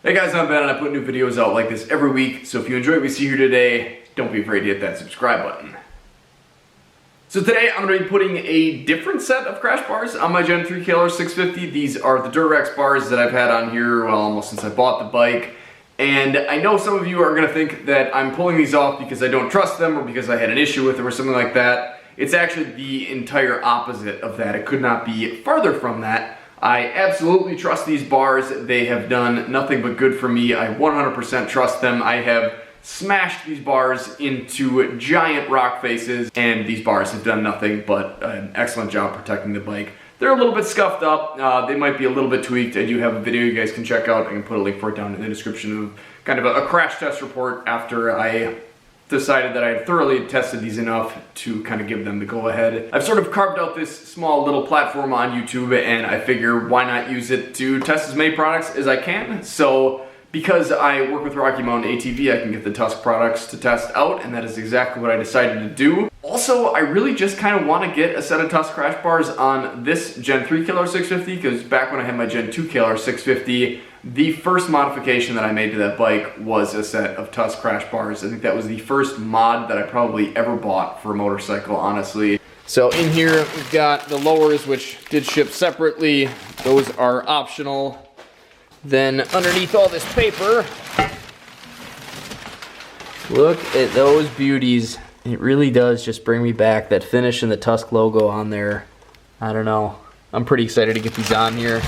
Hey guys, I'm Ben and I put new videos out like this every week, so if you enjoy what we see here today, don't be afraid to hit that subscribe button. So today I'm going to be putting a different set of crash bars on my Gen 3 KLR 650. These are the Durax bars that I've had on here, well, almost since I bought the bike. And I know some of you are going to think that I'm pulling these off because I don't trust them or because I had an issue with them or something like that. It's actually the entire opposite of that. It could not be farther from that. I absolutely trust these bars. They have done nothing but good for me. I 100% trust them. I have smashed these bars into giant rock faces, and these bars have done nothing but an excellent job protecting the bike. They're a little bit scuffed up. They might be a little bit tweaked. I do have a video you guys can check out. I can put a link for it down in the description of kind of a crash test report after I decided that I had thoroughly tested these enough to kind of give them the go-ahead. I've sort of carved out this small little platform on YouTube, and I figure why not use it to test as many products as I can. So because I work with Rocky Mountain ATV, I can get the Tusk products to test out, and that is exactly what I decided to do. Also, I really just kind of want to get a set of Tusk crash bars on this Gen 3 KLR 650, because back when I had my Gen 2 KLR 650, the first modification that I made to that bike was a set of Tusk crash bars. I think that was the first mod that I probably ever bought for a motorcycle, honestly. So in here, we've got the lowers, which did ship separately. Those are optional. Then underneath all this paper, look at those beauties. It really does just bring me back, that finish and the Tusk logo on there. I don't know. I'm pretty excited to get these on here.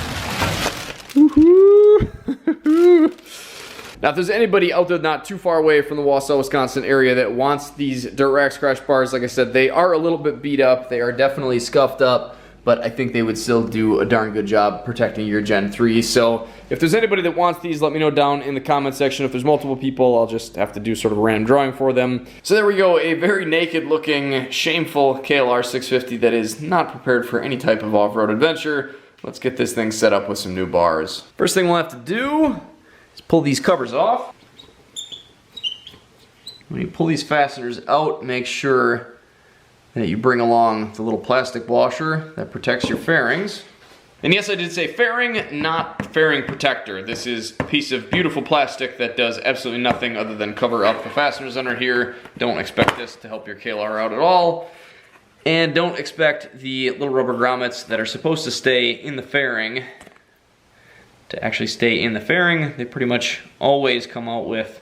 Now, if there's anybody out there not too far away from the Wausau, Wisconsin area that wants these Durax crash bars, like I said, they are a little bit beat up. They are definitely scuffed up, but I think they would still do a darn good job protecting your Gen 3. So if there's anybody that wants these, let me know down in the comment section. If there's multiple people, I'll just have to do sort of a random drawing for them. So there we go, a very naked looking, shameful KLR 650 that is not prepared for any type of off-road adventure. Let's get this thing set up with some new bars. First thing we'll have to do is pull these covers off. When you pull these fasteners out, make sure that you bring along the little plastic washer that protects your fairings. And yes, I did say fairing, not fairing protector. This is a piece of beautiful plastic that does absolutely nothing other than cover up the fasteners under here. Don't expect this to help your KLR out at all. And don't expect the little rubber grommets that are supposed to stay in the fairing to actually stay in the fairing. They pretty much always come out with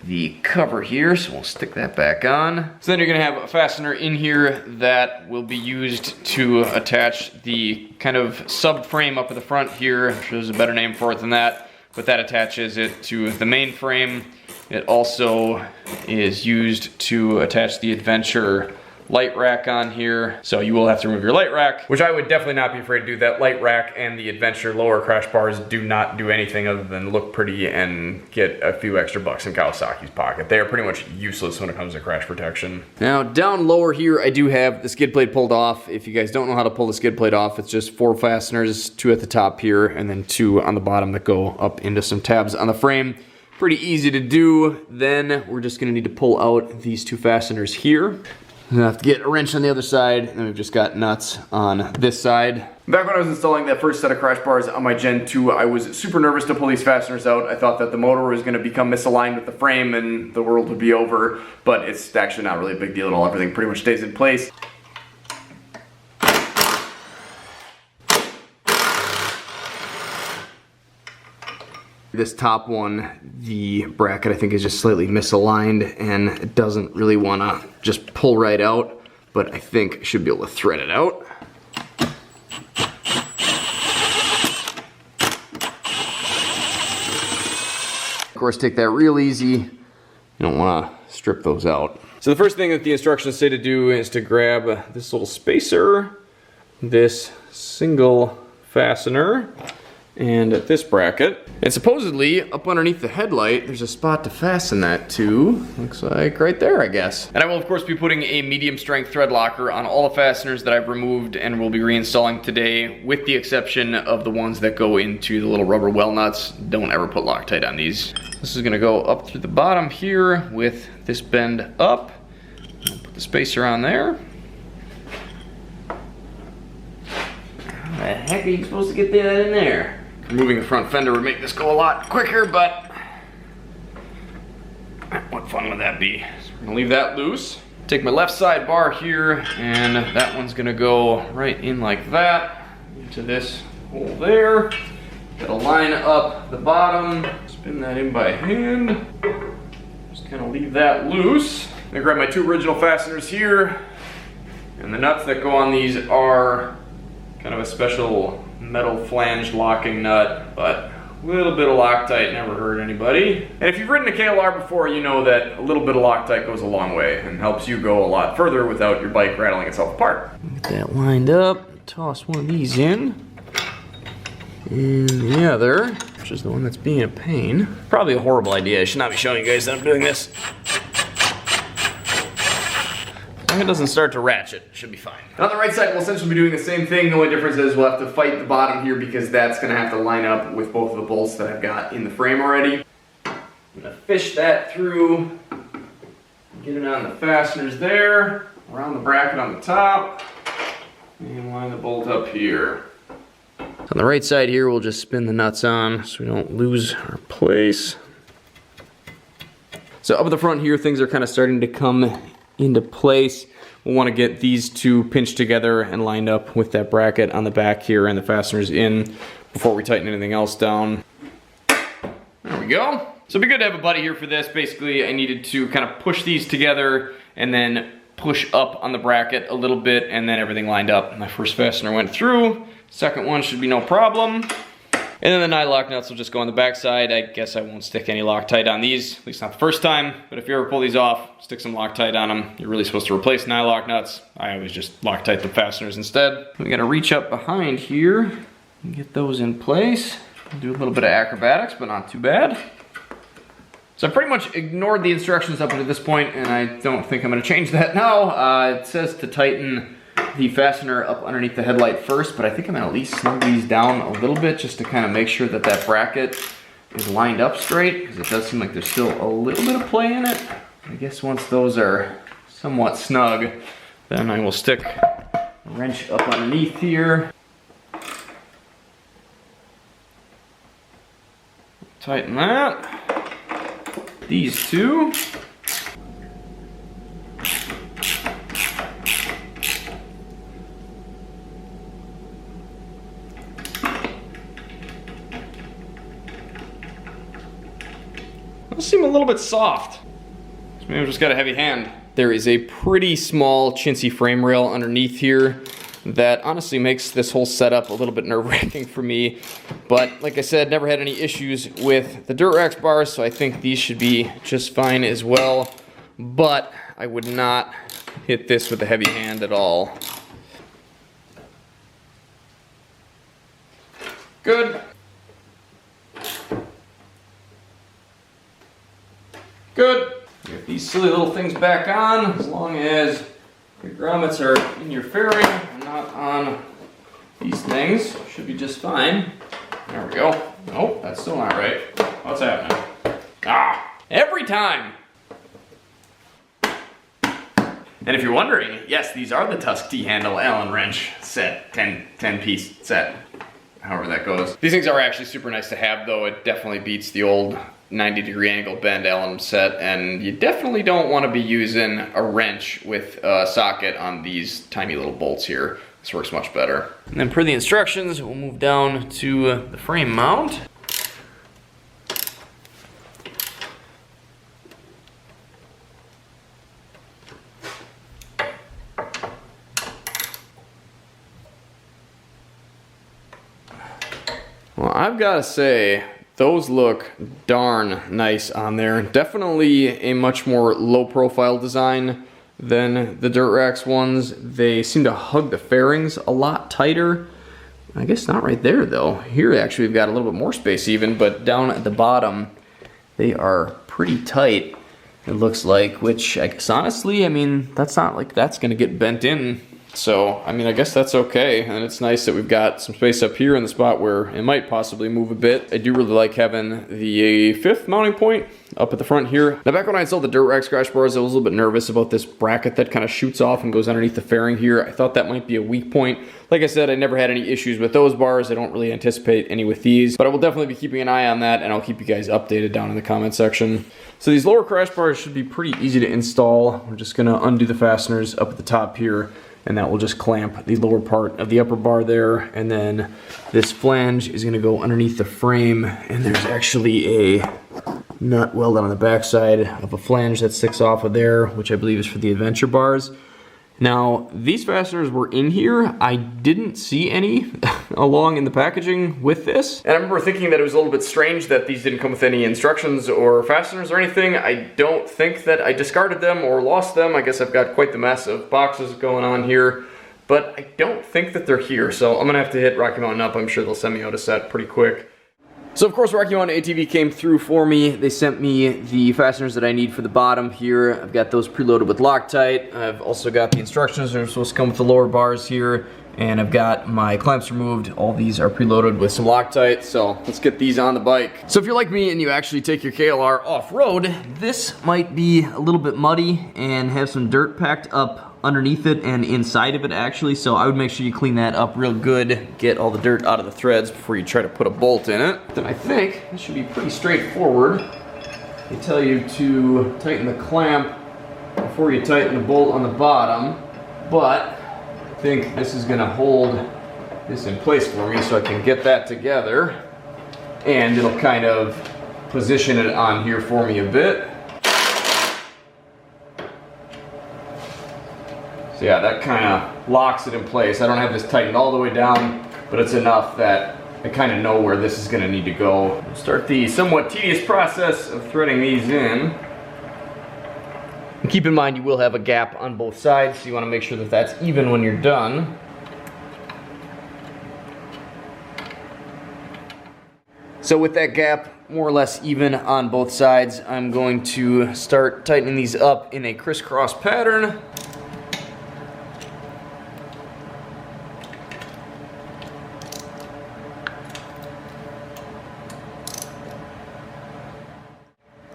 the cover here, so we'll stick that back on. So then you're gonna have a fastener in here that will be used to attach the kind of subframe up at the front here. I'm sure there's a better name for it than that, but that attaches it to the main frame. It also is used to attach the Adventure light rack on here, so you will have to remove your light rack, which I would definitely not be afraid to do. That light rack and the Adventure lower crash bars do not do anything other than look pretty and get a few extra bucks in Kawasaki's pocket. They are pretty much useless when it comes to crash protection. Now down lower here, I do have the skid plate pulled off. If you guys don't know how to pull the skid plate off, it's just 4 fasteners, 2 at the top here, and then 2 on the bottom that go up into some tabs on the frame. Pretty easy to do. Then we're just gonna need to pull out these 2 fasteners here. I'm gonna have to get a wrench on the other side, and then we've just got nuts on this side. Back when I was installing that first set of crash bars on my Gen 2, I was super nervous to pull these fasteners out. I thought that the motor was gonna become misaligned with the frame and the world would be over, but it's actually not really a big deal at all. Everything pretty much stays in place. This top one, the bracket I think is just slightly misaligned and it doesn't really want to just pull right out, but I think I should be able to thread it out. Of course, take that real easy. You don't want to strip those out. So the first thing that the instructions say to do is to grab this little spacer, this single fastener, and this bracket. And supposedly, up underneath the headlight, there's a spot to fasten that to. Looks like right there, I guess. And I will, of course, be putting a medium strength thread locker on all the fasteners that I've removed and will be reinstalling today, with the exception of the ones that go into the little rubber well nuts. Don't ever put Loctite on these. This is gonna go up through the bottom here with this bend up. I'll put the spacer on there. How the heck are you supposed to get that in there? Removing the front fender would make this go a lot quicker, but what fun would that be? So we're gonna leave that loose. Take my left side bar here, and that one's gonna go right in like that, into this hole there. Gotta line up the bottom, spin that in by hand. Just kind of leave that loose. I'm gonna grab my 2 original fasteners here, and the nuts that go on these are kind of a special metal flange locking nut, but a little bit of Loctite never hurt anybody. And if you've ridden a KLR before, you know that a little bit of Loctite goes a long way and helps you go a lot further without your bike rattling itself apart. Get that lined up, toss one of these in. And the other, which is the one that's being a pain. Probably a horrible idea. I should not be showing you guys that I'm doing this. As long as it doesn't start to ratchet, it should be fine. On the right side, we'll essentially be doing the same thing. The only difference is we'll have to fight the bottom here because that's gonna have to line up with both of the bolts that I've got in the frame already. I'm gonna fish that through, get it on the fasteners there, around the bracket on the top, and line the bolt up here. On the right side here, we'll just spin the nuts on so we don't lose our place. So up at the front here, things are kind of starting to come into place. We'll want to get these 2 pinched together and lined up with that bracket on the back here and the fasteners in before we tighten anything else down. There we go. So it'd be good to have a buddy here for this. Basically, I needed to kind of push these together and then push up on the bracket a little bit and then everything lined up. My first fastener went through. Second one should be no problem. And then the nylock nuts will just go on the back side. I guess I won't stick any Loctite on these, at least not the first time. But if you ever pull these off, stick some Loctite on them. You're really supposed to replace nylock nuts. I always just Loctite the fasteners instead. We gotta reach up behind here and get those in place. Do a little bit of acrobatics, but not too bad. So I pretty much ignored the instructions up until this point, and I don't think I'm gonna change that now. It says to tighten the fastener up underneath the headlight first, but I think I'm gonna at least snug these down a little bit just to kind of make sure that that bracket is lined up straight, because it does seem like there's still a little bit of play in it. I guess once those are somewhat snug, then I will stick a wrench up underneath here. Tighten that. These 2. Those seem a little bit soft. So maybe I've just got a heavy hand. There is a pretty small chintzy frame rail underneath here that honestly makes this whole setup a little bit nerve-wracking for me. But like I said, never had any issues with the Durax bars, so I think these should be just fine as well. But I would not hit this with a heavy hand at all. Good. Good. Get these silly little things back on, as long as your grommets are in your fairing and not on these things. Should be just fine. There we go. Nope, that's still not right. What's happening? Ah! Every time! And if you're wondering, yes, these are the Tusk T-handle Allen wrench set, 10 piece set, however that goes. These things are actually super nice to have though. It definitely beats the old 90-degree angle bend Allen set, and you definitely don't want to be using a wrench with a socket on these tiny little bolts here. This works much better. And then per the instructions, we'll move down to the frame mount. Well, I've got to say, those look darn nice on there. Definitely a much more low profile design than the Durax ones. They seem to hug the fairings a lot tighter. I guess not right there though. Here actually we've got a little bit more space even, but down at the bottom they are pretty tight, it looks like, which I guess honestly, I mean, that's not like that's gonna get bent in So, I mean, I guess that's okay. And it's nice that we've got some space up here in the spot where it might possibly move a bit. I do really like having the 5th mounting point up at the front here. Now, back when I installed the dirt rack crash bars, I was a little bit nervous about this bracket that kind of shoots off and goes underneath the fairing here. I thought that might be a weak point. Like I said, I never had any issues with those bars. I don't really anticipate any with these, but I will definitely be keeping an eye on that, and I'll keep you guys updated down in the comment section. So these lower crash bars should be pretty easy to install. We're just gonna undo the fasteners up at the top here, and that will just clamp the lower part of the upper bar there. And then this flange is gonna go underneath the frame, and there's actually a nut welded on the backside of a flange that sticks off of there, which I believe is for the adventure bars. Now, these fasteners were in here. I didn't see any along in the packaging with this. And I remember thinking that it was a little bit strange that these didn't come with any instructions or fasteners or anything. I don't think that I discarded them or lost them. I guess I've got quite the mess of boxes going on here, but I don't think that they're here. So I'm gonna have to hit Rocky Mountain up. I'm sure they'll send me out a set pretty quick. So of course Rocky Mountain ATV came through for me. They sent me the fasteners that I need for the bottom here. I've got those preloaded with Loctite. I've also got the instructions that are supposed to come with the lower bars here. And I've got my clamps removed. All these are preloaded with some Loctite. So let's get these on the bike. So if you're like me and you actually take your KLR off-road, this might be a little bit muddy and have some dirt packed up underneath it and inside of it actually, so I would make sure you clean that up real good, get all the dirt out of the threads before you try to put a bolt in it. Then I think this should be pretty straightforward. They tell you to tighten the clamp before you tighten the bolt on the bottom, but I think this is gonna hold this in place for me so I can get that together, and it'll kind of position it on here for me a bit. So yeah, that kind of locks it in place. I don't have this tightened all the way down, but it's enough that I kind of know where this is going to need to go. Start the somewhat tedious process of threading these in. And keep in mind you will have a gap on both sides, so you want to make sure that that's even when you're done. So with that gap more or less even on both sides, I'm going to start tightening these up in a crisscross pattern.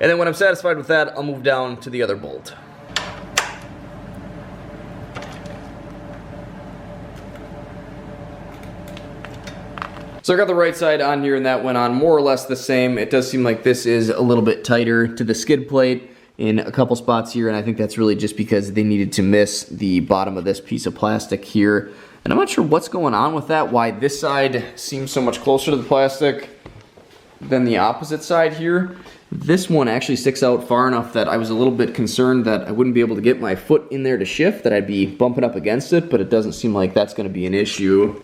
And then when I'm satisfied with that, I'll move down to the other bolt. So I got the right side on here and that went on more or less the same. It does seem like this is a little bit tighter to the skid plate in a couple spots here, and I think that's really just because they needed to miss the bottom of this piece of plastic here. And I'm not sure what's going on with that, why this side seems so much closer to the plastic than the opposite side here. This one actually sticks out far enough that I was a little bit concerned that I wouldn't be able to get my foot in there to shift, that I'd be bumping up against it, but it doesn't seem like that's going to be an issue.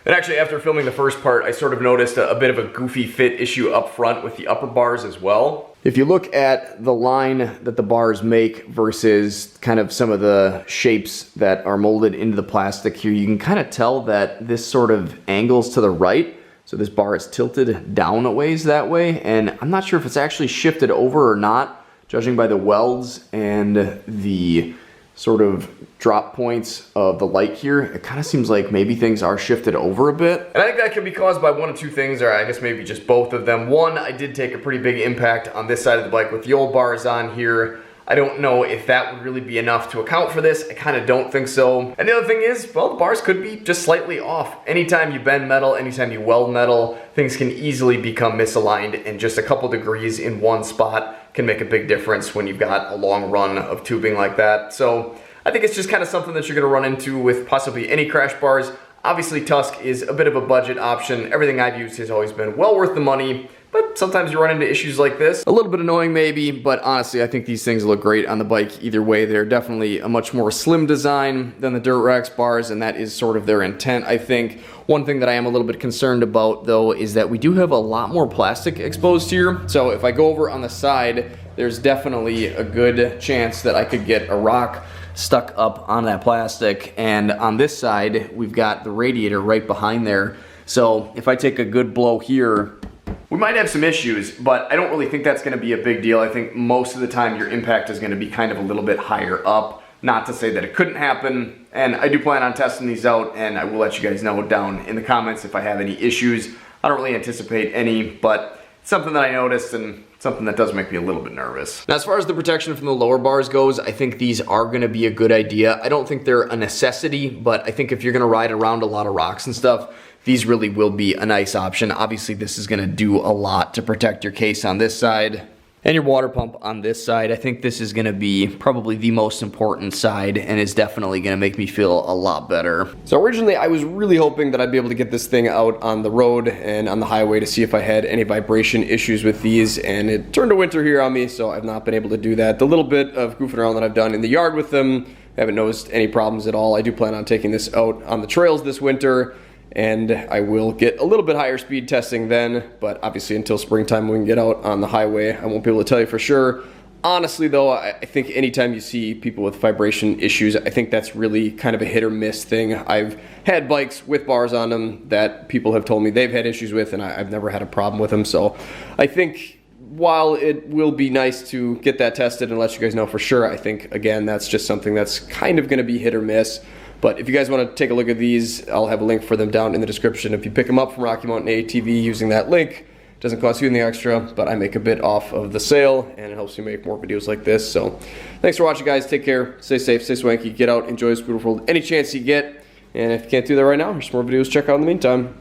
And actually, after filming the first part, I sort of noticed a bit of a goofy fit issue up front with the upper bars as well. If you look at the line that the bars make versus kind of some of the shapes that are molded into the plastic here, you can kind of tell that this sort of angles to the right. So this bar is tilted down a ways that way, and I'm not sure if it's actually shifted over or not, judging by the welds and the sort of drop points of the light here. It kind of seems like maybe things are shifted over a bit. And I think that could be caused by one of two things, or I guess maybe just both of them. One, I did take a pretty big impact on this side of the bike with the old bars on here. I don't know if that would really be enough to account for this. I kind of don't think so. And the other thing is, well, the bars could be just slightly off. Anytime you bend metal, anytime you weld metal, things can easily become misaligned, and just a couple degrees in one spot can make a big difference when you've got a long run of tubing like that. So I think it's just kind of something that you're going to run into with possibly any crash bars. Obviously, Tusk is a bit of a budget option. Everything I've used has always been well worth the money, but sometimes you run into issues like this. A little bit annoying maybe, but honestly, I think these things look great on the bike either way. They're definitely a much more slim design than the Dirt Racks bars, and that is sort of their intent, I think. One thing that I am a little bit concerned about, though, is that we do have a lot more plastic exposed here. So if I go over on the side, there's definitely a good chance that I could get a rock stuck up on that plastic. And on this side, we've got the radiator right behind there. So if I take a good blow here, we might have some issues, but I don't really think that's gonna be a big deal. I think most of the time your impact is gonna be kind of a little bit higher up. Not to say that it couldn't happen, and I do plan on testing these out, and I will let you guys know down in the comments if I have any issues. I don't really anticipate any, but it's something that I noticed and something that does make me a little bit nervous. Now, as far as the protection from the lower bars goes, I think these are gonna be a good idea. I don't think they're a necessity, but I think if you're gonna ride around a lot of rocks and stuff, these really will be a nice option. Obviously, this is gonna do a lot to protect your case on this side and your water pump on this side. I think this is gonna be probably the most important side and is definitely gonna make me feel a lot better. So originally I was really hoping that I'd be able to get this thing out on the road and on the highway to see if I had any vibration issues with these, and it turned to winter here on me, so I've not been able to do that. The little bit of goofing around that I've done in the yard with them, I haven't noticed any problems at all. I do plan on taking this out on the trails this winter, and I will get a little bit higher speed testing then, but obviously until springtime we can get out on the highway, I won't be able to tell you for sure. Honestly though, I think anytime you see people with vibration issues, I think that's really kind of a hit or miss thing. I've had bikes with bars on them that people have told me they've had issues with, and I've never had a problem with them. So I think while it will be nice to get that tested and let you guys know for sure, I think again that's just something that's kind of going to be hit or miss. But if you guys want to take a look at these, I'll have a link for them down in the description. If you pick them up from Rocky Mountain ATV using that link, it doesn't cost you anything extra, but I make a bit off of the sale, and it helps me make more videos like this. So thanks for watching, guys. Take care, stay safe, stay swanky, get out, enjoy this beautiful world any chance you get. And if you can't do that right now, here's some more videos to check out in the meantime.